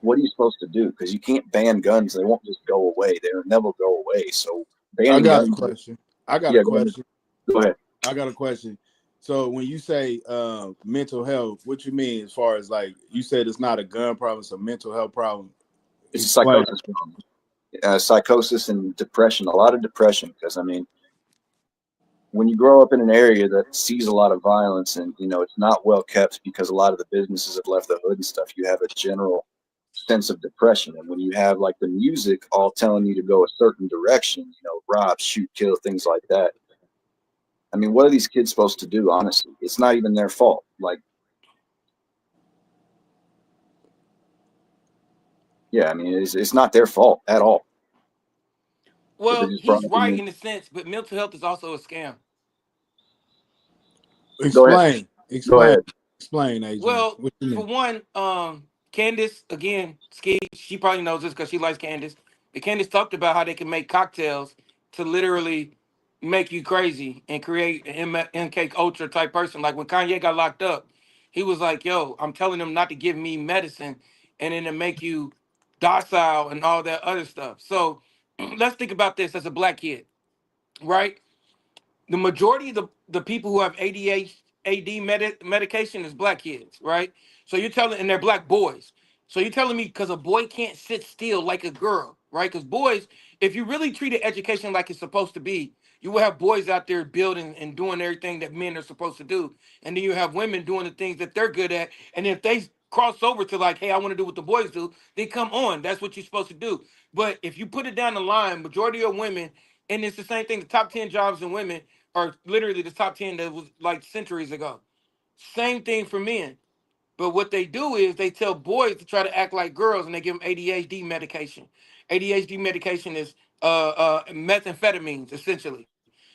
what are you supposed to do? Because you can't ban guns; they won't just go away. They'll never go away. So I banning got a guns, question. I got a yeah, go ahead. question. Go ahead. I got a question. So when you say mental health, what you mean as far as like you said it's not a gun problem, it's a mental health problem. It's a Explain. psychosis problem. Psychosis and depression. A lot of depression. Because I mean, when you grow up in an area that sees a lot of violence and it's not well kept because a lot of the businesses have left the hood and stuff, you have a general sense of depression. And when you have like the music all telling you to go a certain direction, rob, shoot, kill, things like that. I mean, what are these kids supposed to do? Honestly, it's not even their fault. Like, yeah, I mean, it's not their fault at all. But they're Well, just brought he's up in right the. in a sense, but mental health is also a scam. Go ahead. Explain. Go Explain. ahead. Explain, Adrian. Well, What you for mean? one, Candace again, Ski, she probably knows this because she likes Candace. But Candace talked about how they can make cocktails to literally make you crazy and create an MK Ultra type person. Like when Kanye got locked up, he was like, "Yo, I'm telling them not to give me medicine, and then to make you docile and all that other stuff." So let's think about this as a black kid, right? The majority of the people who have ADHD medication is black kids, right? So you're telling, and they're black boys. So you're telling me because a boy can't sit still like a girl, right? Because boys, if you really treated education like it's supposed to be, you will have boys out there building and doing everything that men are supposed to do. And then you have women doing the things that they're good at. And if they cross over to like, hey, I want to do what the boys do, they come on. That's what you're supposed to do. But if you put it down the line, majority of women, and it's the same thing, the top 10 jobs in women are literally the top 10 that was like centuries ago. Same thing for men. But what they do is they tell boys to try to act like girls and they give them ADHD medication. ADHD medication is methamphetamines, essentially.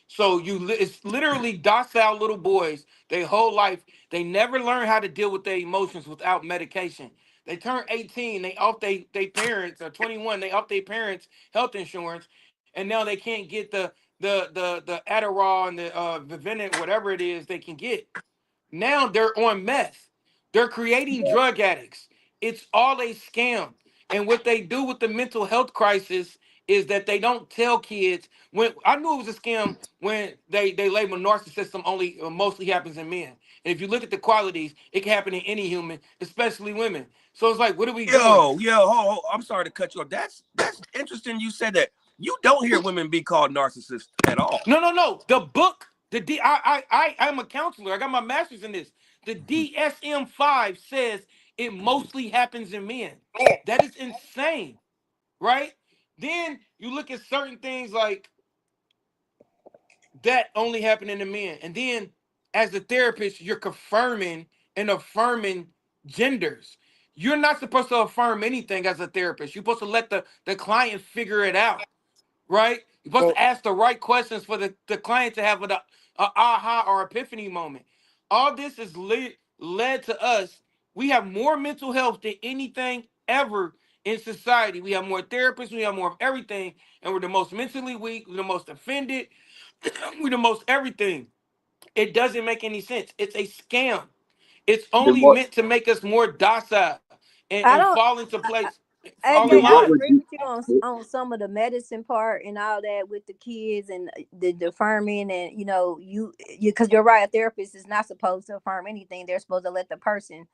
So it's literally docile little boys. Their whole life, they never learn how to deal with their emotions without medication. They turn 18, they off they parents, or 21, they off their parents' health insurance, and now they can't get the Adderall and the Vivint, whatever it is they can get. Now they're on meth. They're creating drug addicts. It's all a scam. And what they do with the mental health crisis is that they don't tell kids. When I knew it was a scam when they label narcissism only mostly happens in men. And if you look at the qualities, it can happen in any human, especially women. So it's like, what are we doing? I'm sorry to cut you off. That's interesting. You said that you don't hear women be called narcissists at all. No, no, no. The book, I'm a counselor. I got my master's in this. The DSM-5 says it mostly happens in men. That is insane, right? Then you look at certain things like that only happen in the men. And then as a therapist, you're confirming and affirming genders. You're not supposed to affirm anything as a therapist. You're supposed to let the client figure it out, right? You're supposed And to ask the right questions for the client to have a aha or epiphany moment. All this is led to us. We have more mental health than anything ever in society. We have more therapists, we have more of everything, and we're the most mentally weak, we're the most offended, we're the most everything. It doesn't make any sense. It's a scam. It's Then only what? meant to make us more docile and I don't. fall into place, fall in AJ, Then I what line. would agree you? with you on some of the medicine part and all that with the kids and the affirming and you because you're right. A therapist is not supposed to affirm anything. They're supposed to let the person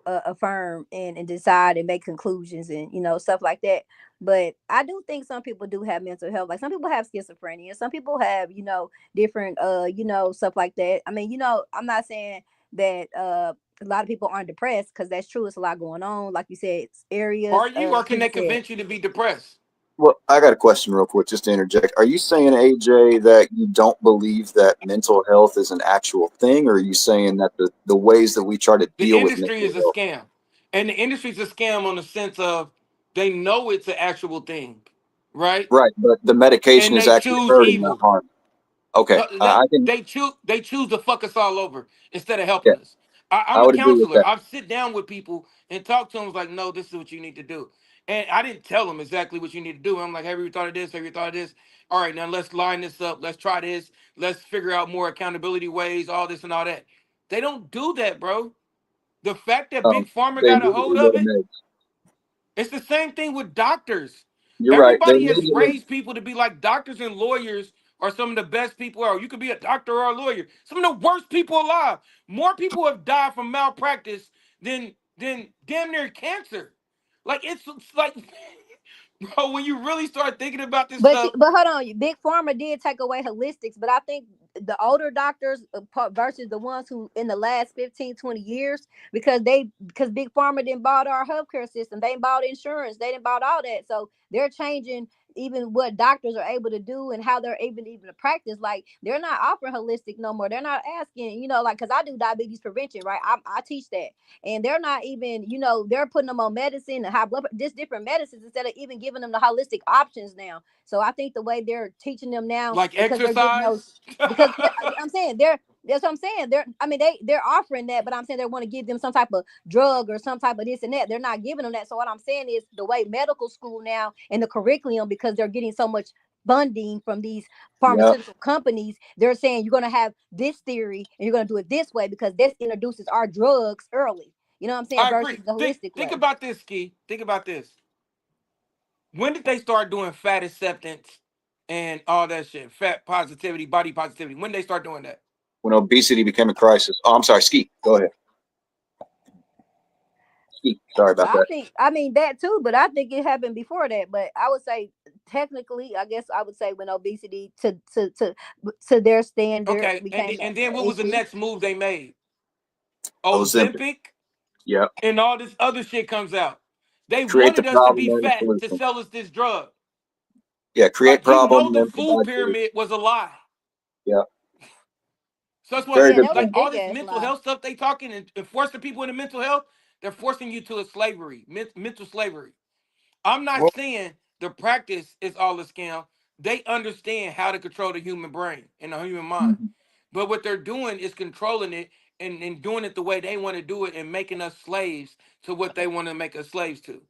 affirm and decide and make conclusions and stuff like that. But I do think some people do have mental health. Like some people have schizophrenia. Some people have different stuff like that. I mean I'm not saying that a lot of people aren't depressed because that's true. It's a lot going on, like you said, it's areas Are you, or can people they said. convince you to be depressed? Well, I got a question real quick, just to interject. Are you saying, AJ, that you don't believe that mental health is an actual thing, or are you saying that the ways that we try to The deal with industry mental is a health? scam. And the industry's a scam on the sense of they know it's an actual thing, right? Right, but the medication And is they actually choose hurting, not evil. harming. Okay, No, I can. they choose to fuck us all over instead of Yeah, helping us. I'm I a would agree with counselor. that. I sit down with people and talk to them like, no, this is what you need to do. And I didn't tell them exactly what you need to do. I'm like, have you thought of this? Have you thought of this? All right, now let's line this up. Let's try this. Let's figure out more accountability ways, all this and all that. They don't do that, bro. The fact that Big Pharma They got a hold immediately go of to it, meds. It's the same thing with doctors. You're right. They Everybody has immediately, raised people to be like doctors and lawyers are some of the best people. Or you could be a doctor or a lawyer. Some of the worst people alive. More people have died from malpractice than damn near cancer. Like it's like, bro, when you really start thinking about this But stuff, but hold on, Big Pharma did take away holistics, but I think the older doctors versus the ones who in the last 15, 20 years, because Big Pharma didn't bought our healthcare system, they bought insurance, they didn't bought all that, so they're changing even what doctors are able to do and how they're even to practice. Like they're not offering holistic no more. They're not asking, like, because I do diabetes prevention, right? I teach that, and they're not even, they're putting them on medicine and high blood, just different medicines instead of even giving them the holistic options now. So I think the way they're teaching them now, like because they're getting those, exercise. because I'm saying that's what I'm saying. They're offering that, but I'm saying they want to give them some type of drug or some type of this and that. They're not giving them that. So what I'm saying is the way medical school now and the curriculum, because they're getting so much funding from these yeah, pharmaceutical companies, they're saying you're going to have this theory and you're going to do it this way because this introduces our drugs early. You know what I'm saying? I agree. Versus the holistic Think way. about this, Ski. Think about this. When did they start doing fat acceptance and all that shit? Fat positivity, body positivity. When did they start doing that? when obesity became a crisis. Oh, I'm sorry, Ski. Go ahead. Ski. Sorry about that. I mean that too, but I think it happened before that. But I would say technically, I guess I would say when obesity to their standard Okay, became and then an what was the issue. next move they made? Ozempic. Ozempic Yeah. and all this other shit comes out. They Create the wanted us to problem be and the fat to solution. sell us this drug. Yeah. Create Like you problem know and the then food provide solution. pyramid was a lie. Yeah. So that's what I'm Very Yeah, saying. good that was a Like point. all big this ass mental lie. health stuff they talking and forcing people into mental health, they're forcing you to a slavery, mental slavery. I'm not Well, saying the practice is all a scam. They understand how to control the human brain and the human mind. Mhm. But what they're doing is controlling it and doing it the way they want to do it and making us slaves to what they want to make us slaves to.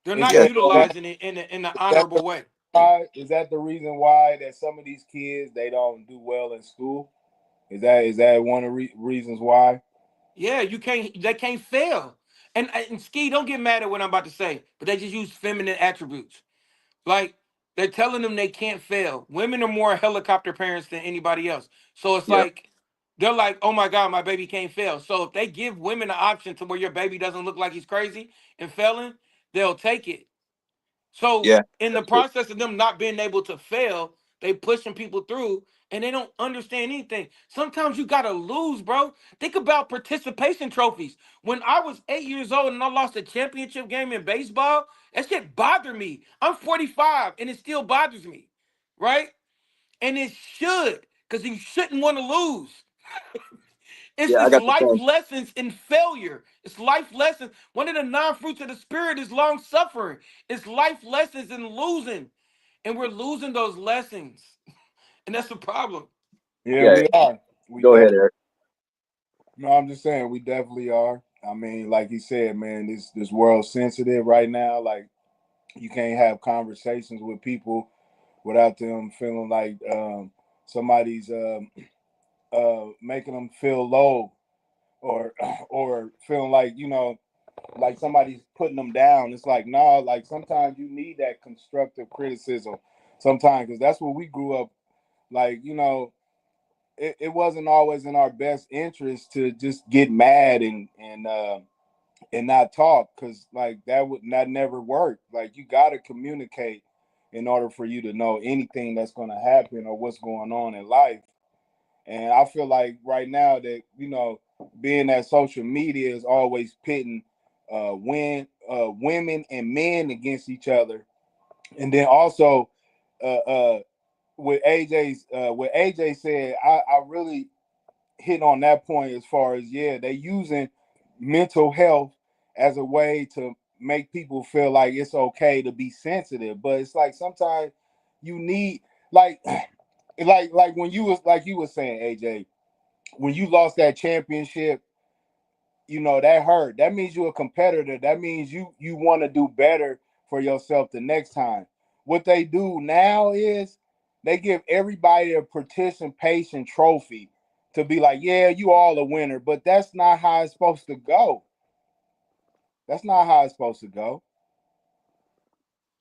They're is not Yeah. that utilizing it in an the honorable way. why? Is that the reason why that some of these kids they don't do well in school? Is that one of the reasons why? Yeah, they can't fail. And Ski, don't get mad at what I'm about to say, but they just use feminine attributes. Like they're telling them they can't fail. Women are more helicopter parents than anybody else. So it's Yep. like they're like, oh my God, my baby can't fail. So if they give women an option to where your baby doesn't look like he's crazy and failing, they'll take it. So Yeah. in the That's true. process of them not being able to fail, they pushing people through and they don't understand anything. Sometimes you gotta lose, bro. Think about participation trophies. When I was 8 years old and I lost a championship game in baseball, that shit bothered me. I'm 45 and it still bothers me, right? And it should, because you shouldn't want to lose. It's Yeah. I this got the life same. lessons in failure. It's life lessons. One of the non-fruits of the spirit is long suffering. It's life lessons in losing. And we're losing those lessons. And that's the problem. Yeah, Yeah. we are. We Go ahead, definitely. Eric. No, I'm just saying we definitely are. I mean, like you said, man, this world's sensitive right now. Like you can't have conversations with people without them feeling like somebody's making them feel low or or feeling like like somebody's putting them down. It's like nah, like sometimes you need that constructive criticism sometimes because that's what we grew up like. It wasn't always in our best interest to just get mad and not talk because like that never worked. Like you got to communicate in order for you to know anything that's going to happen or what's going on in life. And I feel like right now that being that social media is always pitting women and men against each other, and then also uh, uh, what AJ said, I really hit on that point as far as they using mental health as a way to make people feel like it's okay to be sensitive, but it's like sometimes you need like like when you was like you were saying AJ, when you lost that championship, that hurt. That means you're a competitor. That means you want to do better for yourself the next time. What they do now is they give everybody a participation trophy to be like, yeah, you all a winner, but that's not how it's supposed to go. That's not how it's supposed to go.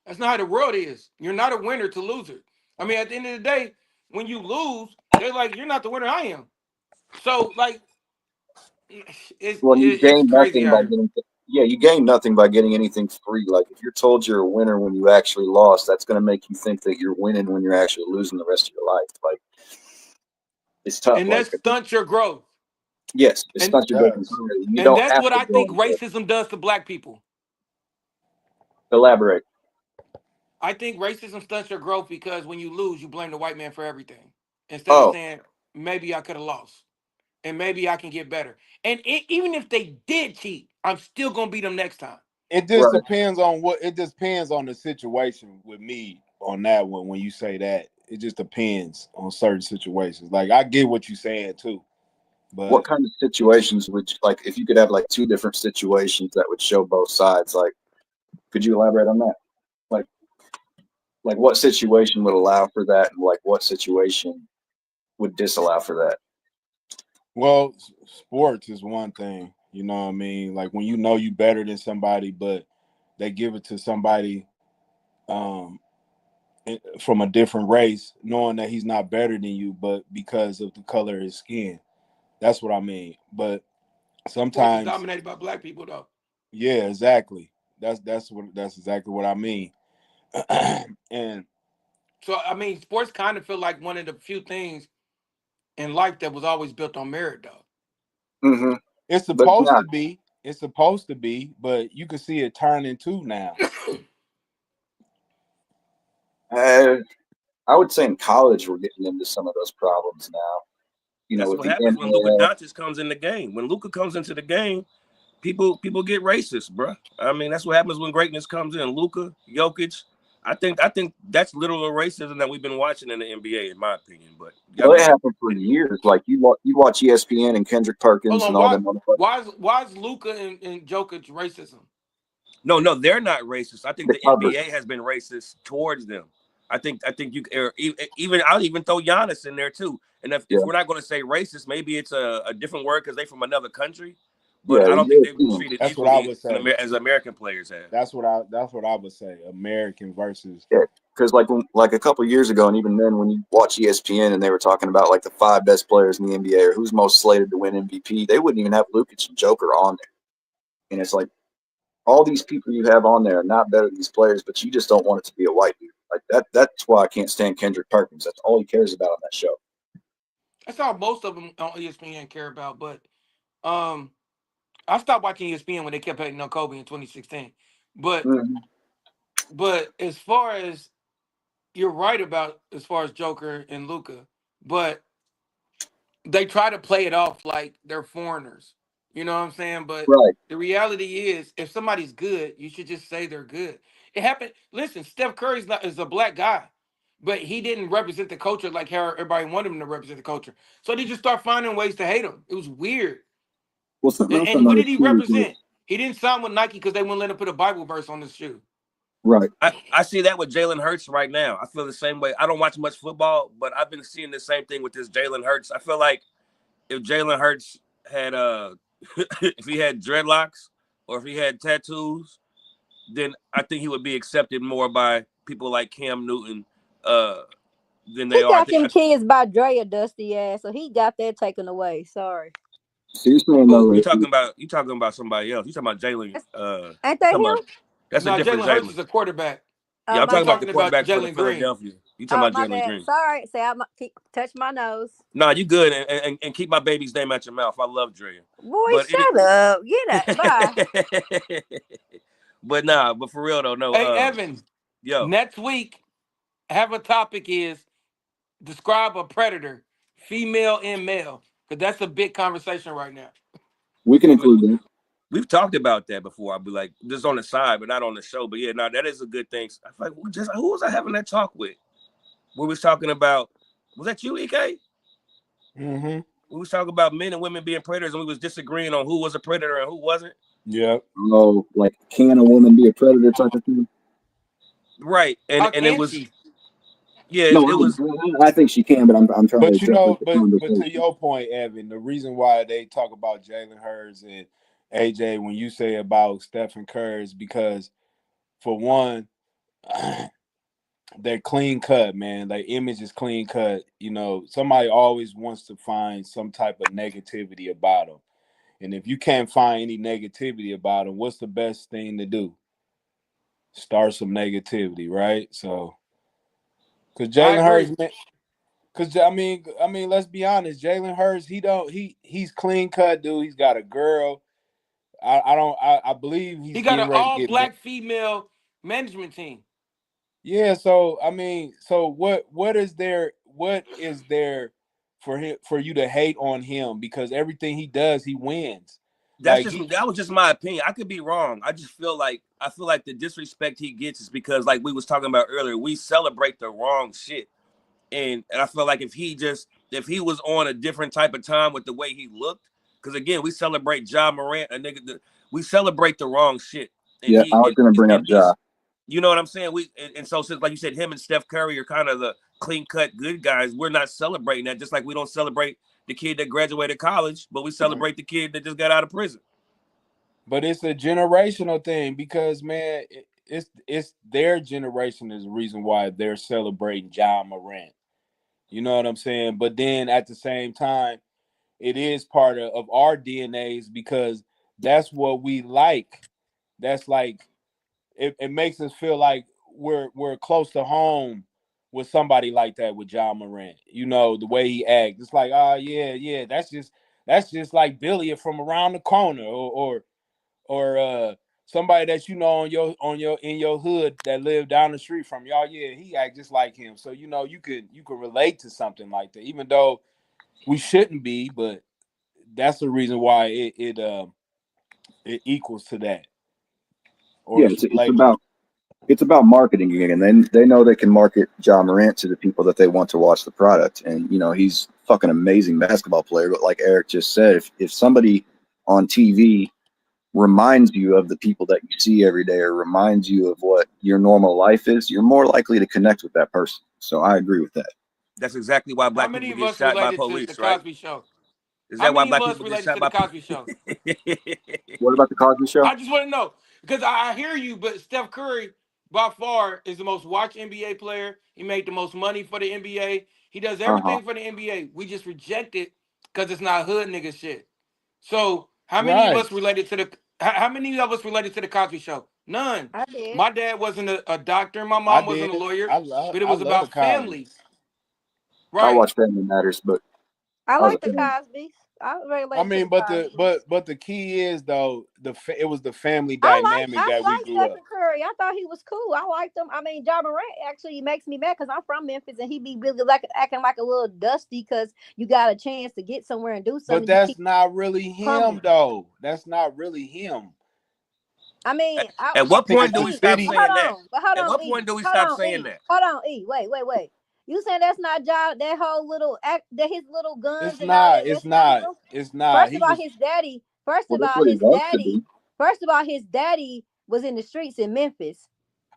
That's not how the world is. You're not a winner to loser. I mean, at the end of the day, when you lose, they're like, you're not the winner, I am. So, like, Well, you it's gain crazy nothing out by here. getting. Yeah, you gain nothing by getting anything free. Like if you're told you're a winner when you actually lost, that's going to make you think that you're winning when you're actually losing the rest of your life. Like it's tough. And Like that stunts your growth. yes, it's And not your growth Yes. entirely. You and don't that's have what to I go think and racism does to black people. elaborate. I think racism stunts your growth because when you lose, you blame the white man for everything. Instead of Oh, saying, maybe I could have lost. And maybe I can get better. And even if they did cheat, I'm still gonna beat them next time. It just right. depends on it just depends on the situation with me on that one. When you say that, it just depends on certain situations. Like I get what you're saying too, What but kind of situations would you, like if you could have like two different situations that would show both sides? Like, could you elaborate on that? Like, like what situation would allow for that, and like what situation would disallow for that? well, sports is one thing. You know what I mean? Like when you know you better than somebody, but they give it to somebody um from a different race, knowing that he's not better than you, but because of the color of his skin. That's what I mean. But Sports is sometimes, dominated by black people though. yeah, exactly. That's exactly what I mean. And So I mean, sports kind of feel like one of the few things in life that was always built on merit though. Mm-hmm. it's But it's supposed not. to be. It's supposed to be, but you can see it turn into now. Uh, I would say in college we're getting into some of those problems now. You know, That's with what the happens when Luka NIL. Doncic comes in the game. When Luka comes into the game, people get racist, bro. I mean, that's what happens when greatness comes in. Luka, Jokic. I think that's literal racism that we've been watching in the NBA, in my opinion. But y'all Well, can it get happened for years. Like you watch ESPN and Kendrick Hold Perkins on, and all them motherfuckers. why is Luca and Jokic racism? no, they're not racist. I think The the cover. NBA has been racist towards them. I think you even I'll even throw Giannis in there too. And if Yeah, we're not going to say racist, maybe it's a different word because they from another country. But yeah, I the don't think they've been Europeans. treated That's what I equally would say. as American players have. That's what I would say. American versus. Yeah, because like a couple years ago, and even then, when you watch ESPN and they were talking about like the five best players in the NBA or who's most slated to win MVP, they wouldn't even have Lukic and Joker on there. And it's like all these people you have on there are not better than these players, but you just don't want it to be a white dude. Like that. That's why I can't stand Kendrick Perkins. That's all he cares about on that show. That's all most of them on ESPN care about. But um, I stopped watching ESPN when they kept hating on Kobe in 2016. But Mm-hmm. as far as you're right about as far as Joker and Luca, but they try to play it off like they're foreigners. You know what I'm saying? But Right. the reality is, if somebody's good, you should just say they're good. It happened. Listen, Steph Curry's not is a black guy, but he didn't represent the culture like how everybody wanted him to represent the culture. So they just start finding ways to hate him. It was weird. Well, something else And I who did noticed he too is like, represent? He didn't sign with Nike because they wouldn't let him put a Bible verse on his shoe. right. I see that with Jalen Hurts right now. I feel the same way. I don't watch much football, but I've been seeing the same thing with this Jalen Hurts. I feel like if Jalen Hurts had if he had dreadlocks or if he had tattoos, then I think he would be accepted more by people like Cam Newton than He they are. got them kids by Drea dusty ass, so he got that taken away. Sorry. So you're saying Who? though, You talking about somebody else. You talking about Jalen. Ain't that Talking him? about that's a No, different Jalen Hurts Jalen. is a quarterback. Yeah, Oh, I'm my We talking about bad. the talking about quarterback for the Jalen Green. Philadelphia. You talking Oh, about my Jalen bad. Green. Sorry. Say I touch my nose. Nah, you good, and keep my baby's name out your mouth. I love Drea, Boy, but shut up. Get that. Bye. but nah, but for real though, no. Hey, Evan, Yo, next week, have a topic is describe a predator, female and male, because that's a big conversation right now. we can well, include that. we've talked about that before. I'll be like, just on the side, but not on the show. But yeah, no, that is a good thing. I feel like who was I having that talk with? We was talking about, was that you, EK? Mm-hmm. We was talking about men and women being predators, and we was disagreeing on who was a predator and who wasn't. Yep. Oh, like can a woman be a predator type of thing? Right, How and it can was she? yeah, No, it was I think she can, but I'm trying to But you establish know, the but to conversation. your point, Evan, the reason why they talk about Jalen Hurts and AJ when you say about Stephen Curry is because, for one, they're clean cut, man. Their image is clean cut. You know, somebody always wants to find some type of negativity about them. And if you can't find any negativity about them, what's the best thing to do? Start some negativity, right? So, because I Jalen agree. Hurts, man, because I mean, let's be honest. Jalen Hurts, he's clean cut, dude. He's got a girl. I believe He he's got an getting ready to all get black female management team. Yeah, so I mean, so what is there for him for you to hate on him because everything he does, he wins. Like he That was just my opinion. I could be wrong. I feel like the disrespect he gets is because, like we was talking about earlier, we celebrate the wrong shit. And I feel like if he was on a different type of time with the way he looked, because again, we celebrate Ja Morant, we celebrate the wrong shit. And Yeah, I was going to bring up Ja. you know what I'm saying? And so since, like you said, him and Steph Curry are kind of the clean cut good guys. We're not celebrating that, just like we don't celebrate the kid that graduated college, but we celebrate the kid that just got out of prison. But it's a generational thing because man, it's their generation is the reason why they're celebrating Ja Morant. You know what I'm saying? But then at the same time, it is part of our DNAs because that's what we like. That's like it makes us feel like we're close to home with somebody like that with Ja Morant. You know, the way he acts. It's like, oh yeah, that's just like Billy from around the corner or somebody that you know on your in your hood that live down the street from y'all. Yeah, he act just like him. So you know you could relate to something like that, even though we shouldn't be, but that's the reason why it equals to that or Yeah, it's it's relatable. about marketing again. They know they can market Ja Morant to the people that they want to watch the product, and you know he's fucking amazing basketball player. But like Eric just said, if somebody on TV reminds you of the people that you see every day, or reminds you of what your normal life is, you're more likely to connect with that person. So I agree with that. That's exactly why How black many people of get us shot by related to the police, right? Cosby Show? Is How that why many of black us people get related shot to the by Cosby Show? What about the Cosby Show? I just want to know because I hear you, but Steph Curry by far is the most watched NBA player. He made the most money for the NBA. He does Uh-huh. everything for the NBA. We just reject it because it's not hood nigga shit. So how many of Right. us related to the? How many of us related to the Cosby Show? None. I did. My dad wasn't a doctor. My I mom wasn't a did. lawyer. But it I was love the about Cosby. family, I right? watch Family Matters, but I I was a like the fan. Cosbys. I I relate to mean, the but Cosbys. the key is though it was the family dynamic I that we like grew up. Stephen Curry. I thought he was cool. I liked him. I mean, Ja Morant actually makes me mad because I'm from Memphis and he be really like acting like a little dusty because you got a chance to get somewhere and do But something. You that's keep not really him crumbling. though. That's not really him. I mean, At I what think point it's do the we E, stop city. hold saying that? on, but hold At on, what E, point do we hold stop on, saying E, that? hold on, E. Wait. You saying that's not Ja? That whole little act, that his little guns It's and all not. that. It's That's not not. him. It's not. First He of all, was. his daddy. First Well, of that's all, what he his loves to daddy. do. First of all, his daddy was in the streets in Memphis,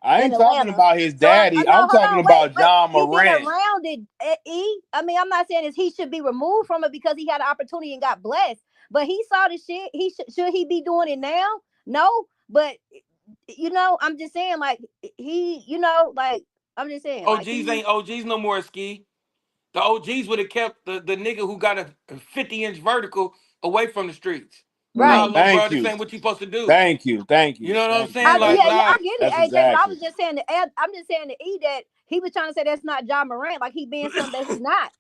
I in ain't talking Atlanta. about his So I daddy. know, I'm hold talking on, wait, about wait. John He been Morant. around it, E. I mean, I'm not saying is he should be removed from it because he had an opportunity and got blessed. But he saw the shit. Should he be doing it now? No. But you know, I'm just saying, like he, you know, like I'm just saying, like OGs he. ain't OGs no more, Ski. The OGs would have kept the nigga who got a 50-inch vertical away from the streets. Nah, Right. Mm. little bro, Thank this you. ain't what you supposed to do. Thank you. Thank You you. know what I'm Thank you. saying? Like, Yeah, nah. I get it, That's AJ. But I exactly. was just saying I'm just saying to E that he was trying to say that's not John Morant, like he being something that he not.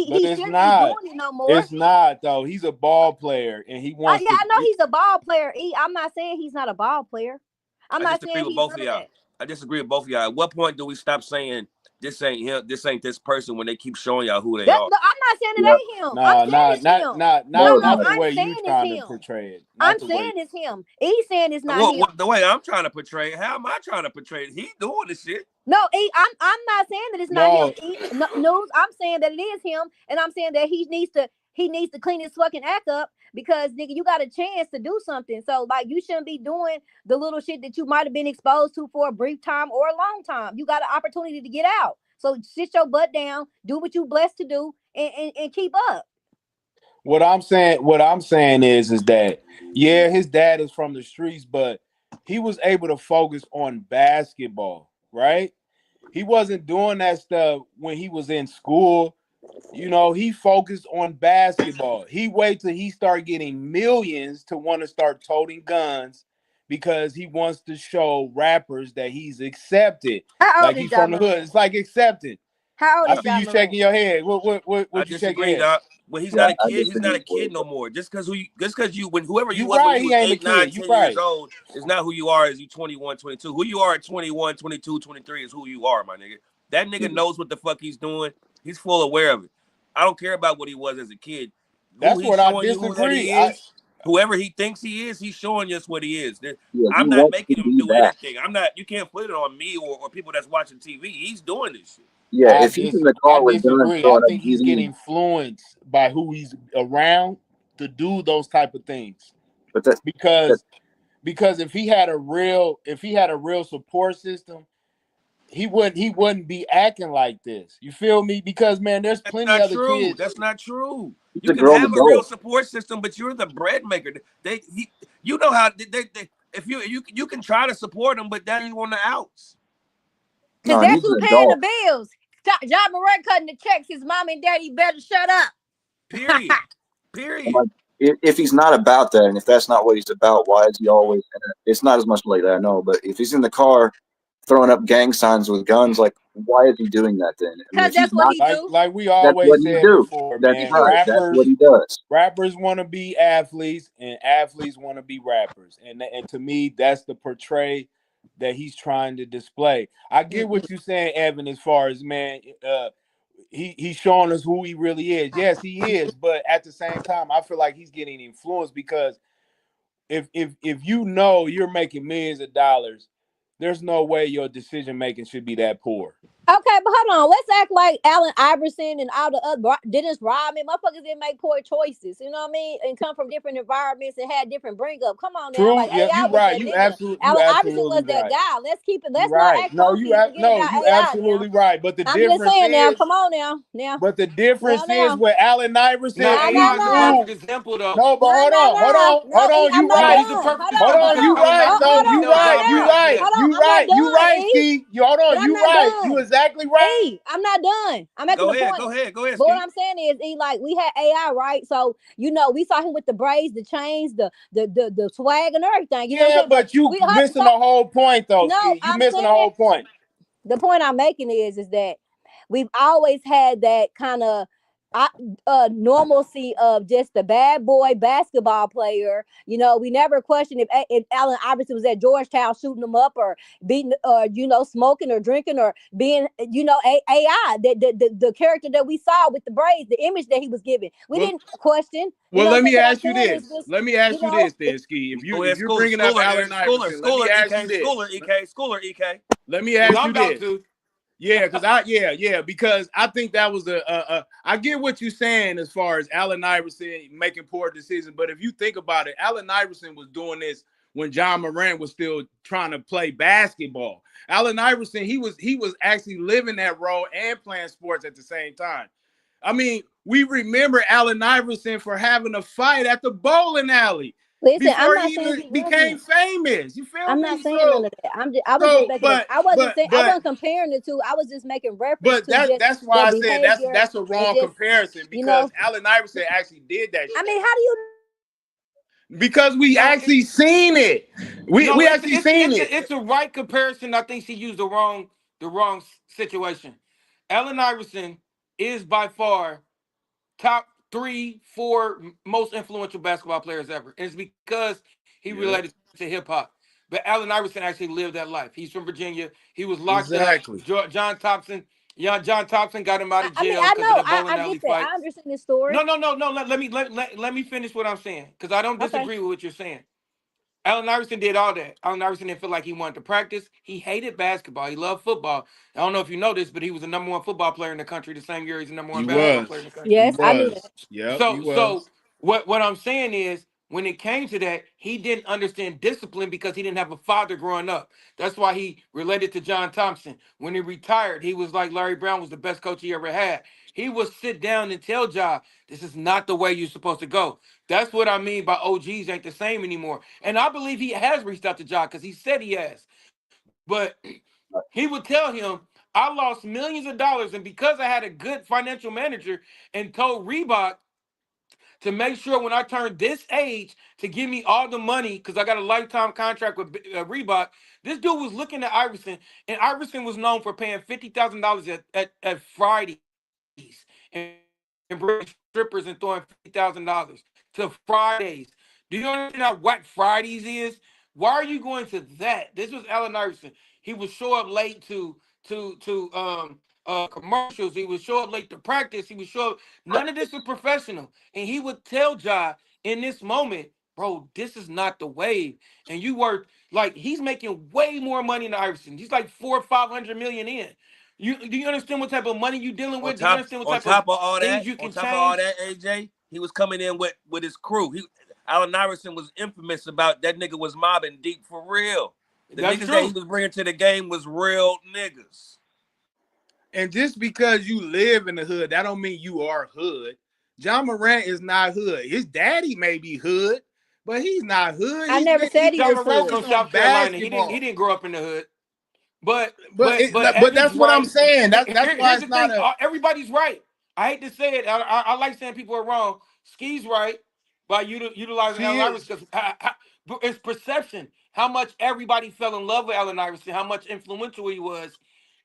But He it's shouldn't be not. doing it no more. It's not though. He's a ball player and he wants Yeah, to. I know he's a ball player. E, I'm not saying he's not a ball player. I'm I not disagree saying with he's both of none of y'all. that. I disagree with both of y'all. At what point do we stop saying this ain't him, this ain't this person when they keep showing y'all who they That are? no, I'm not saying it Yeah. ain't him. I'm No, saying no, it's him. No, it's No, not. not the I'm way you saying it's trying to him. portray it. Not I'm the saying way. it's him. He's saying it's not him. The way I'm trying to portray it, how am I trying to portray it? He doing the shit. No, E, I'm not saying that it's not him. No, E, no, news. I'm saying that it is him, and I'm saying that he needs to clean his fucking act up because nigga, you got a chance to do something. So like, you shouldn't be doing the little shit that you might have been exposed to for a brief time or a long time. You got an opportunity to get out. So sit your butt down, do what you blessed to do, and keep up. what I'm saying is that yeah, his dad is from the streets, but he was able to focus on basketball, right? He wasn't doing that stuff when he was in school. You know, he focused on basketball. He wait till he start getting millions to want to start toting guns because he wants to show rappers that he's accepted. How Like old he is John from the hood. Moran? It's like accepted. How old I is see you John Moran? shaking your head. I What you shaking your disagree, head? Doc. When he's Yeah, not a I kid, he's not a disagree. kid no more. Just because when whoever you You was when right, you he was ain't a 8, 9, kid. You 10 years right. old is not who you are as you 21, 22. Who you are at 21, 22, 23 is who you are, my nigga. That nigga knows what the fuck he's doing. He's full aware of it. I don't care about what he was as a kid. Who That's he's what I showing you who that disagree. he is, whoever he thinks he is, he's showing us what he is. Yeah, he I'm not wants to making him be do that. anything. You can't put it on me or people that's watching TV. He's doing this shit. Yeah, if he's in the I car with guns disagree. I throwing up think he's getting GD, influenced by who he's around to do those type of things. but that Because if he had a real support system, he wouldn't be acting like this. You feel me? Because man, there's That's plenty not other true. kids. That's not true. he's You a can grown have a real adult. support system, but you're the bread maker. You know how they if you can try to support them, but that you on the outs. Because No, that's he's who an paying the adult. bills. John Moran cutting the checks. His mom and daddy better shut up. Period. I'm Period. like, if he's not about that, and if that's not what he's about, why is he always in it? It's not as much like that, I know, but if he's in the car throwing up gang signs with guns, like, why is he doing that then? I mean, Because if he's that's what not, he do. Like we that's what always he said do. before, That's man. right. That's what he does. Rappers want to be athletes, and athletes want to be rappers. And to me, that's the portray that he's trying to display. I get what you're saying, Evan, as far as man, he's showing us who he really is. Yes, he is, but at the same time, I feel like he's getting influenced because if you know you're making millions of dollars, there's no way your decision making should be that poor. Okay, but hold on. Let's act like Allen Iverson and all the other Dennis Rodman. Motherfuckers didn't make poor choices. You know what I mean? And come from different environments and had different bring up. Come on now. True. Like Yeah, AI you was right. that You nigga. Allen Iverson absolutely was that right. guy. Let's keep it. You Let's not right. act No, funky and forget about you AI absolutely now. right. But the I'm just difference saying now. is, Come on now. Now. but the difference Now. is with Allen Iverson, Now Nah, and nah, AI he is a nah. perfect proved. example though. No, but Nah, hold nah, on, nah. No, You I'm not No, right. he's a done. perfect Hold Hold example on, on, hold because you on. Allen right. Hold No, Iverson on, you killed hold on right. John You now. Morant. right. Yeah. Hold on. You I'm not right. You done, right, E. Ski. Hold But on. I'm You not right. done. You exactly right. I'm not done. I'm making Go the ahead. point. Go ahead, But what Ski. I'm saying is, like we had AI, right? So we saw him with the braids, the chains, the swag, and everything. You know what I'm Yeah, saying? But but you we don't have to missing talk. the whole point, though, No, Ski. You I'm missing the saying whole point. the point I'm making is that we've always had that kind of normalcy of just the bad boy basketball player. You know, we never questioned if Allen Iverson was at Georgetown shooting them up or beating, or smoking or drinking or being, AI. The character that we saw with the braids, the image that he was giving, we Well, didn't question. You well, know what let I'm saying? me What I'm ask you saying is this. just, Let me ask you this, then, it's Ski. Go If ahead, you're bringing up Allen Iverson, let me ask you this. Ek. Let me Because ask I'm you about this. to. Yeah, because I think that was I get what you're saying as far as Allen Iverson making poor decisions, but if you think about it, Allen Iverson was doing this when John Morant was still trying to play basketball. Allen Iverson, he was actually living that role and playing sports at the same time. I mean, we remember Allen Iverson for having a fight at the bowling alley listen. I'm before he not saying even he became wasn't. famous. You feel I'm not me? saying none of that. I was just making But I wasn't saying, I but wasn't comparing the two. I was just making reference but to just that's why their I said behavior that's a and wrong just, comparison you because know. Allen Iverson actually did that I shit. mean, how do you Because we No, actually seen it. no, We actually seen it. it's a right comparison. I think she used the wrong situation. Allen Iverson is by far top 3, 4 most influential basketball players ever. And it's because he Yeah, related to hip hop. But Allen Iverson actually lived that life. He's from Virginia. He was locked up. exactly. John Thompson got him out of I mean, jail I because of know, that bowling I alley get that. fight. I understand this story. No. Let me finish what I'm saying because I don't Okay. disagree with what you're saying. Allen Iverson did all that. Allen Iverson didn't feel like he wanted to practice. He hated basketball. He loved football. I don't know if you know this, but he was the number 1 football player in the country the same year he's the number 1 He basketball player in was. the country. He Yes, I knew that. was. Yep, he So was. what I'm saying is when it came to that, he didn't understand discipline because he didn't have a father growing up. That's why he related to John Thompson. When he retired, he was like Larry Brown was the best coach he ever had. He would sit down and tell Ja, this is not the way you're supposed to go. That's what I mean by OGs ain't the same anymore. And I believe he has reached out to Ja because he said he has. But he would tell him, I lost millions of dollars, and because I had a good financial manager and told Reebok to make sure when I turned this age to give me all the money because I got a lifetime contract with Reebok. This dude was looking at Iverson, and Iverson was known for paying $50,000 at Fridays and, and bringing strippers and throwing $50,000 to Fridays. Do you understand what Fridays is? Why are you going to that? This was Allen Iverson. He would show up late to commercials. He would show up late to practice. He would show up. None of this was professional. And he would tell Ja in this moment, bro, this is not the wave. And you were like, he's making way more money than Iverson. He's like 400 or 500 million in. Do you understand what type of money you're dealing with? Do you understand what type of things you can change? On top of all that, AJ, he was coming in with his crew. Allen Iverson was infamous about that nigga was mobbing deep for real. The That's niggas true. that he was bringing to the game was real niggas. And just because you live in the hood, that don't mean you are hood. John Morant is not hood. His daddy may be hood, but he's not hood. I never said he John was Morant hood. from South Carolina. He Basketball. didn't grow up in the hood. But But that's what I'm saying. That's why here's it's the thing. not Everybody's right. I hate to say it. I like saying people are wrong. Ski's right by utilizing He Allen is. Iverson because it's perception. How much everybody fell in love with Allen Iverson. How much influential he was.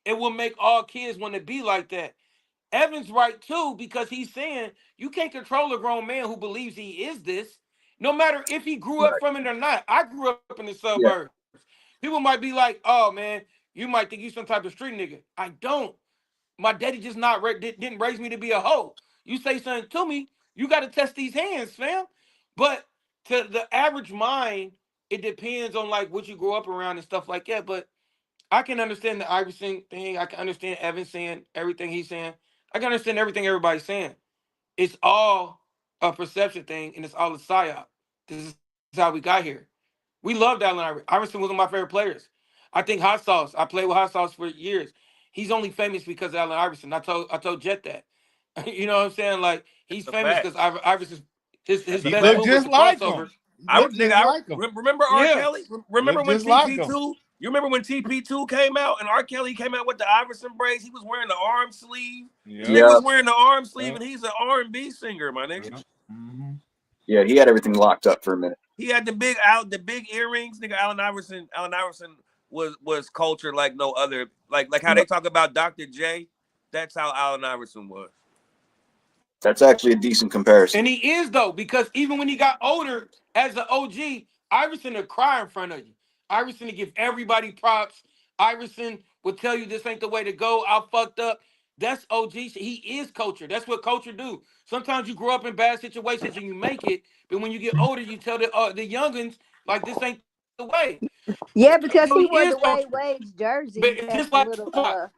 It will make all kids want to be like that. Evan's right too because he's saying you can't control a grown man who believes he is this. No matter if he grew up Right. from it or not. I grew up in the Yeah. suburbs. People might be like, "Oh man, you might think you some type of street nigga." I don't. My daddy just didn't raise me to be a hoe. You say something to me, you got to test these hands, fam. But to the average mind, it depends on like what you grow up around and stuff like that. But I can understand the Iverson thing. I can understand Evan saying everything he's saying. I can understand everything everybody's saying. It's all a perception thing, and it's all a psyop. This is how we got here. We loved Allen Iverson. Iverson was one of my favorite players. I think Hot Sauce. I played with Hot Sauce for years. He's only famous because of Allen Iverson. I told Jet that. You know what I'm saying? Like he's That's a famous fact. because Iverson's his He best looked move was just the like crossover. him. He looked just like him. Remember R. Yeah. Kelly? Remember Looked when just like TP2? You remember when TP2 came out and R. Kelly came out with the Iverson braids? He was wearing the arm sleeve. Yeah. This nigga was wearing the arm sleeve, and he's an R&B singer, my nigga. Mm-hmm. Yeah, he had everything locked up for a minute. He had the big earrings, nigga. Allen Iverson was culture like no other. Like how they talk about Dr. J. That's how Allen Iverson was. That's actually a decent comparison. And he is though, because even when he got older as an OG, Iverson would cry in front of you. Iverson would give everybody props. Iverson would tell you this ain't the way to go. I fucked up. That's OG. He is culture. That's what culture do. Sometimes you grow up in bad situations and you make it, but when you get older, you tell the youngins like this ain't the way. Yeah, because So he he wore is the Wade culture. Wade's jersey. But it's Had just the like little Tupac.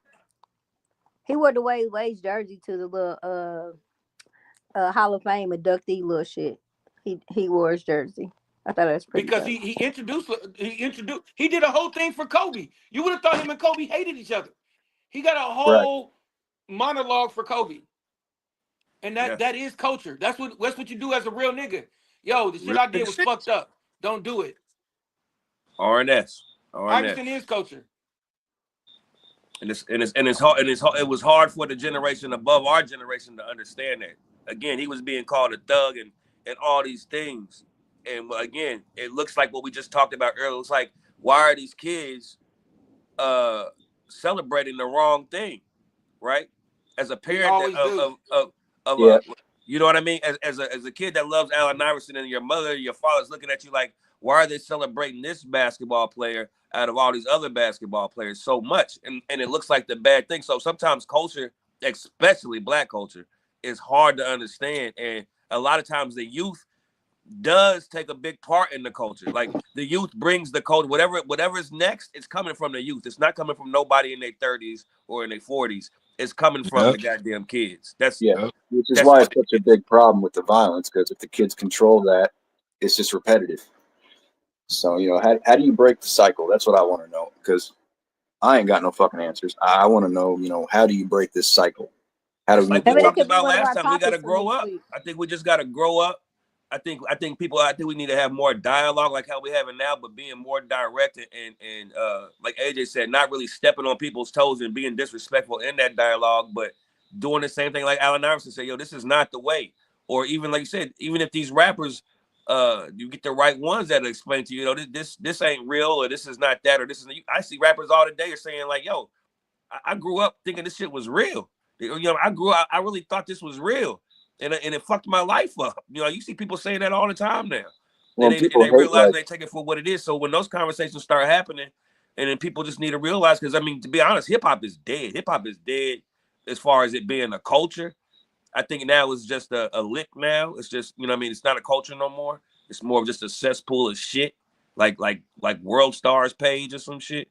he wore the Wade Wade's jersey to the little Hall of Fame inductee little shit. He wore his jersey. I thought that was pretty Because dope. he did a whole thing for Kobe. You would have thought him and Kobe hated each other. He got a Right. whole monologue for Kobe. And that is culture. That's what you do as a real nigga. Yo, the shit I did was fucked up. Don't do it. RNS. Iverson is culture. And it was hard for the generation above our generation to understand that. Again, he was being called a thug and all these things. And again, it looks like what we just talked about earlier. It's like, why are these kids celebrating the wrong thing, right? As a parent you know what I mean? As a kid that loves Allen Iverson and your mother, your father's looking at you like, why are they celebrating this basketball player out of all these other basketball players so much? And it looks like the bad thing. So sometimes culture, especially black culture, is hard to understand. And a lot of times the youth does take a big part in the culture. Like the youth brings the culture. Whatever is next, it's coming from the youth. It's not coming from nobody in their 30s or in their 40s. It's coming from the goddamn kids. Which is why it's such a big problem with the violence, because if the kids control that, it's just repetitive. So, how do you break the cycle? That's what I want to know, because I ain't got no fucking answers. I want to know, how do you break this cycle? How do we like we talked about last time, we got to grow up. I think we just got to grow up I think we need to have more dialogue like how we have it now, but being more direct and like AJ said, not really stepping on people's toes and being disrespectful in that dialogue, but doing the same thing like Allen Iverson said, yo, this is not the way. Or even like you said, even if these rappers, you get the right ones that explain to you, you know, this ain't real, or this is not that, or this is. I see rappers all the day are saying like, yo, I grew up thinking this shit was real. You know, I really thought this was real. And it fucked my life up. You know, you see people saying that all the time now. Well, And people they hate, realize like, they take it for what it is. So when those conversations start happening, and then people just need to realize, because I mean, to be honest, hip hop is dead. Hip hop is dead as far as it being a culture. I think now it's just a lick now. It's just, you know what I mean? It's not a culture no more. It's more of just a cesspool of shit, like World Stars page or some shit.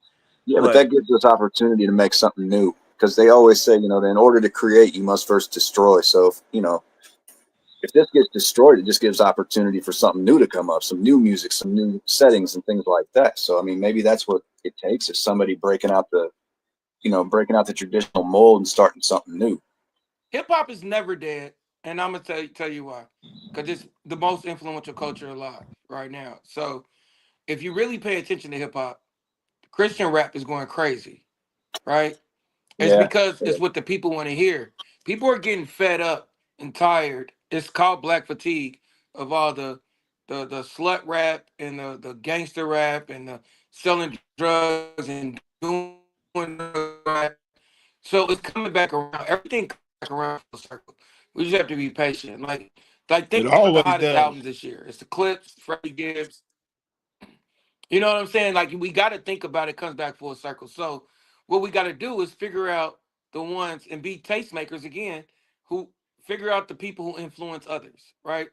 yeah, but that gives us opportunity to make something new, because they always say, you know, that in order to create, you must first destroy. So, if, you know, if this gets destroyed, it just gives opportunity for something new to come up, some new music, some new settings and things like that. So, I mean, maybe that's what it takes, is somebody breaking out the traditional mold and starting something new. Hip hop is never dead, and I'm gonna tell you why. Because it's the most influential culture alive right now. So if you really pay attention to hip hop, Christian rap is going crazy, right? It's Yeah. because it's what the people want to hear. People are getting fed up and tired. It's called black fatigue of all the slut rap and the gangster rap and the selling drugs and doing rap. So it's coming back around. Everything comes back around full circle. We just have to be patient. Like It think about the always hottest does. albums this year. It's the Clips, Freddie Gibbs. You know what I'm saying? Like we got to think about it. Comes back full circle. So what we got to do is figure out the ones and be tastemakers again, who figure out the people who influence others, right?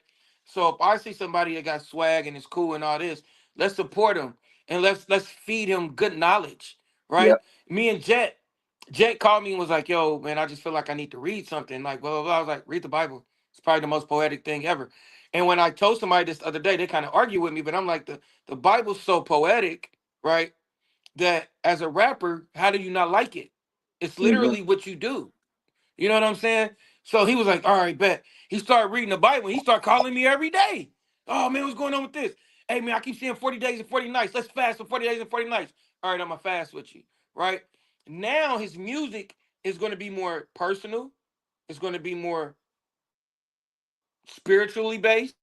So if I see somebody that got swag and is cool and all this, let's support him and let's feed him good knowledge, Yeah. right? Me and Jet called me and was like, "Yo, man, I just feel like I need to read something." Like, blah blah blah. I was like, "Read the Bible. It's probably the most poetic thing ever." And when I told somebody this other day, they kind of argue with me, but I'm like, the Bible's so poetic, right? That as a rapper, how do you not like it? It's Mm-hmm. literally what you do. You know what I'm saying? So he was like, all right, bet. He started reading the Bible. He started calling me every day. Oh, man, what's going on with this? Hey, man, I keep seeing 40 days and 40 nights. Let's fast for 40 days and 40 nights. All right, I'm going to fast with you, right? Now his music is going to be more personal. It's going to be more spiritually based.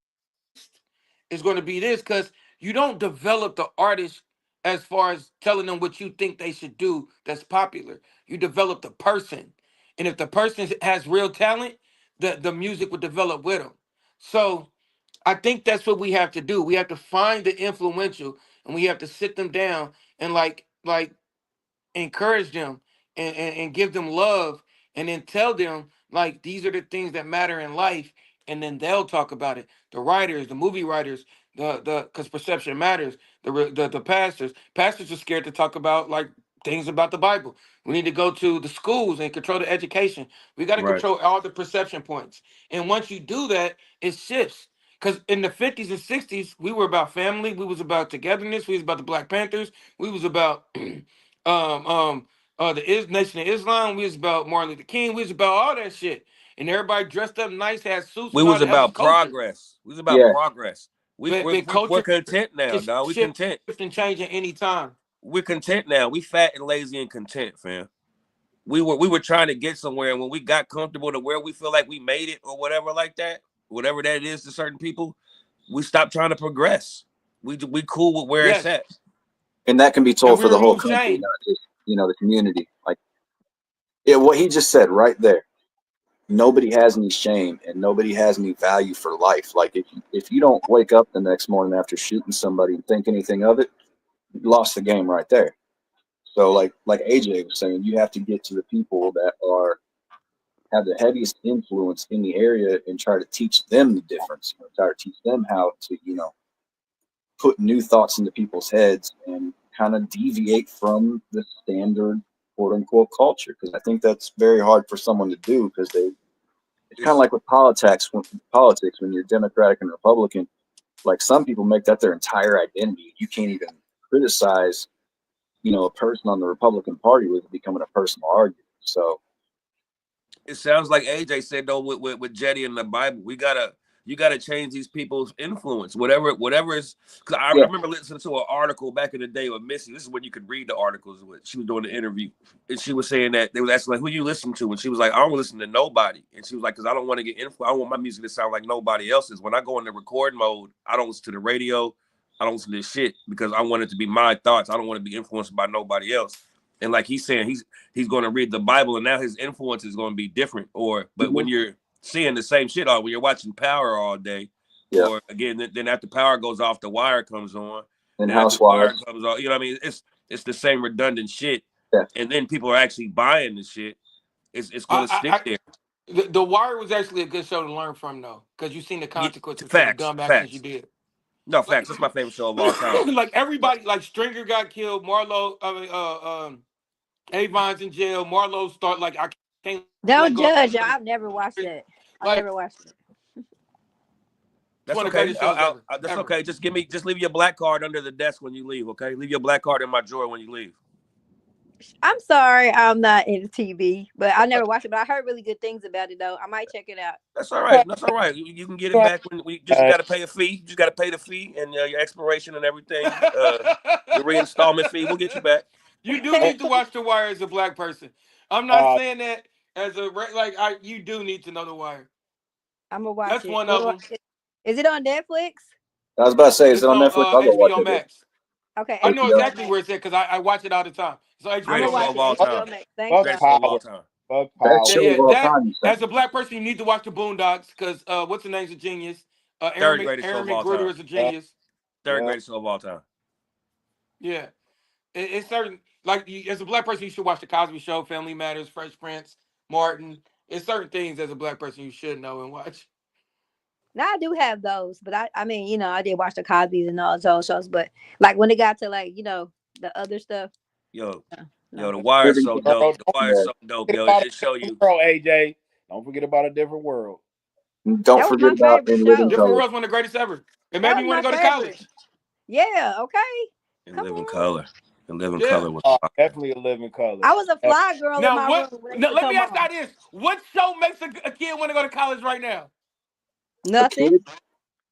Is going to be this, because you don't develop the artist as far as telling them what you think they should do that's popular. You develop the person. And if the person has real talent, the music will develop with them. So I think that's what we have to do. We have to find the influential and we have to sit them down and like encourage them and give them love and then tell them like these are the things that matter in life, and then they'll talk about it. The writers, the movie writers, the because perception matters. The pastors are scared to talk about like things about the Bible. We need to go to the schools and control the education. We got to Right. control all the perception points, and once you do that, it shifts. Because in the 50s and 60s, we were about family, we was about togetherness, we was about the Black Panthers, we was about Nation of Islam. We was about Martin Luther King. We was about all that shit. And everybody dressed up nice, had suits We and all was that. That was about culture. progress. We was about Yeah. progress. We're Culture content now, can dog. We shift content. and change at any time. We're content now. We fat and lazy and content, fam. We were trying to get somewhere, and when we got comfortable to where we feel like we made it or whatever like that, whatever that is to certain people, we stopped trying to progress. We cool with where it's Yes. at. And that can be told And for we the whole remove country, shame. not just, you know, the community. Like, yeah, what he just said right there. Nobody has any shame and nobody has any value for life. Like, if you don't wake up the next morning after shooting somebody and think anything of it, you lost the game right there. So like AJ was saying, you have to get to the people that have the heaviest influence in the area and try to teach them the difference. You know, try to teach them how to, you know, put new thoughts into people's heads and kind of deviate from the standard quote unquote culture. Because I think that's very hard for someone to do, because it's kind of like with politics when you're Democratic and Republican. Like, some people make that their entire identity. You can't even criticize, you know, a person on the Republican Party with becoming a personal argument. So It sounds like AJ said though with Jetty in the Bible, we gotta you got to change these people's influence, whatever is. Because I Yeah. remember listening to an article back in the day with Missy. This is when you could read the articles. She was doing the interview, and she was saying that they was asking like, "Who you listen to?" And she was like, "I don't listen to nobody." And she was like, "Because I don't want to get influenced. I don't want my music to sound like nobody else's. When I go into record mode, I don't listen to the radio. I don't listen to shit because I want it to be my thoughts. I don't want to be influenced by nobody else." And like he's saying, he's going to read the Bible, and now his influence is going to be different. But when you're seeing the same shit, when you're watching Power all day, Yeah. or again, then after Power goes off, The Wire comes on, And then after The Wire Housewives. comes on, you know what I mean? It's the same redundant shit, Yeah. and then people are actually buying the shit. It's going to stick there. The Wire was actually a good show to learn from, though, because you've seen the consequences for the Facts, dumb actions you facts. did. No, facts. That's my favorite show of all time. Like everybody, like Stringer got killed, Marlo, Avon's in jail, Marlo start like I can't Don't let go. judge. I've never watched that. I Like- never watched it. That's one of the okay. greatest shows ever. That's Ever. okay. Just leave your black card under the desk when you leave. Okay, leave your black card in my drawer when you leave. I'm sorry, I'm not into TV, but I never watched it. But I heard really good things about it, though. I might check it out. That's all right. That's all right. You can get it back when we just got to pay a fee. You just got to pay the fee and your expiration and everything. The reinstallment fee. We'll get you back. You do need to watch The Wire as a black person. I'm not saying that as a you do need to know The Wire. I'm gonna watch That's it. one of them. Is it on Netflix? I was about to say, is it on Netflix? I'll go watch HBO it. Max. Okay. I know HBO. exactly where it's at because I watch it all the time. So I'm Greatest gonna show watch of it. all HBO time. Max. Thank Greatest you. show of all time. Fuck That Power. show Yeah, of all that- time, you said. As a black person, you need to watch the Boondocks because what's the name's a genius. Third Aaron greatest show of all McGruder time. is a genius. Third Yeah. greatest show of all time. Yeah, it's certain. Like as a black person, you should watch the Cosby Show, Family Matters, Fresh Prince, Martin. It's certain things as a black person you should know and watch. Now I do have those, but I mean, you know, I did watch the Cosby's and all those shows, but like when it got to like, you know, the other stuff. Yo, No. The Wire is so Living dope. World. The Wire is so dope, Forget yo. about It show you. World, AJ. Don't forget about A Different World. Don't That was forget my about favorite In Living show. Different Color. World's one of the greatest ever. It That made was me want to my go to favorite. college. Yeah, okay. In Come Living on. Color. In Living Yeah. Color was Definitely A Living Color. I was a fly girl in Now my what? room. when it Now, used let to me come ask you on. this: what show makes a kid want to go to college right now? Nothing. Kid?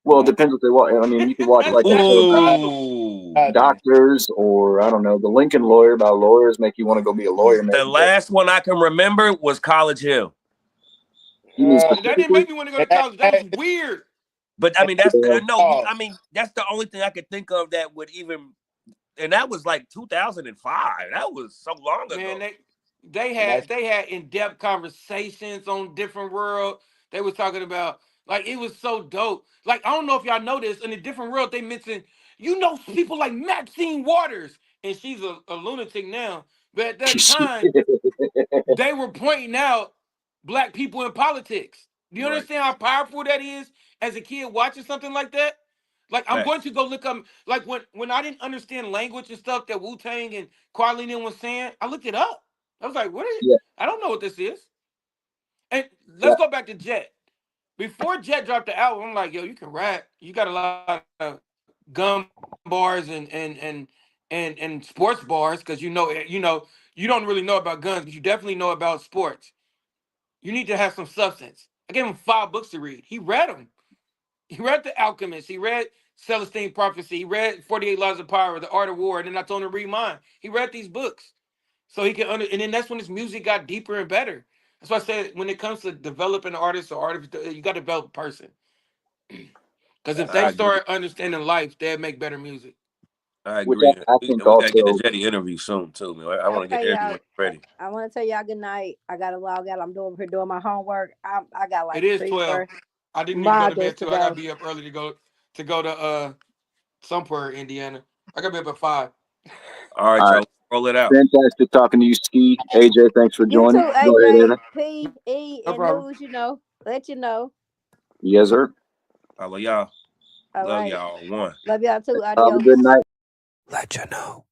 Well, it depends what they want. I mean, you can watch like That's episodes right. about Ooh. doctors, or I don't know, The Lincoln Lawyer about lawyers make you want to go be a lawyer. Maybe. The last one I can remember was College Hill. You mean That didn't specifically? make me want to go to college. That was weird. But I mean, that's Yeah. I mean, that's the only thing I could think of that would even, and that was like 2005. That was so long ago. Man, they had in-depth conversations on different world. They was talking about like it was so dope. Like I don't know if y'all know this. In a different world, they mentioned people like Maxine Waters, and she's a lunatic now. But at that time, they were pointing out black people in politics. Do you Right. understand how powerful that is as a kid watching something like that? Like I'm Right. going to go look up. Like when I didn't understand language and stuff that Wu-Tang and Kweli Nin was saying, I looked it up. I was like, what is? Yeah. I don't know what this is. And let's go back to Jet. Before Jet dropped the album, I'm like, yo, you can rap. You got a lot of gun bars and sports bars because you don't really know about guns, but you definitely know about sports. You need to have some substance. I gave him 5 books to read. He read them. He read The Alchemist. He read Celestine Prophecy. He read 48 Laws of Power, The Art of War, and then I told him to read mine. He read these books. So he can and then that's when his music got deeper and better. That's why I said when it comes to developing an artist or artist, you got to develop a person. Because if I they agree. start understanding life, they'll make better music. I Which agree. I We think gotta get the also, Jetty interview soon too, man. I want to Okay, get y'all. everyone ready. I want to tell y'all good night. I gotta log out. I'm doing my homework. I got like It is 3 12. more I didn't need to go to modules bed to too. I gotta go. be up early to go to somewhere in Indiana. I gotta be up at 5. All right, All y'all. Roll it out. fantastic talking to you, Ski. AJ, thanks for You joining. too, Go ahead, AJ, Evan. P, E, No and problem. News. You know, let you know. Yes, sir. I love y'all. All Love right. y'all. One. Love y'all too. Have a Adios. good night. Let you know.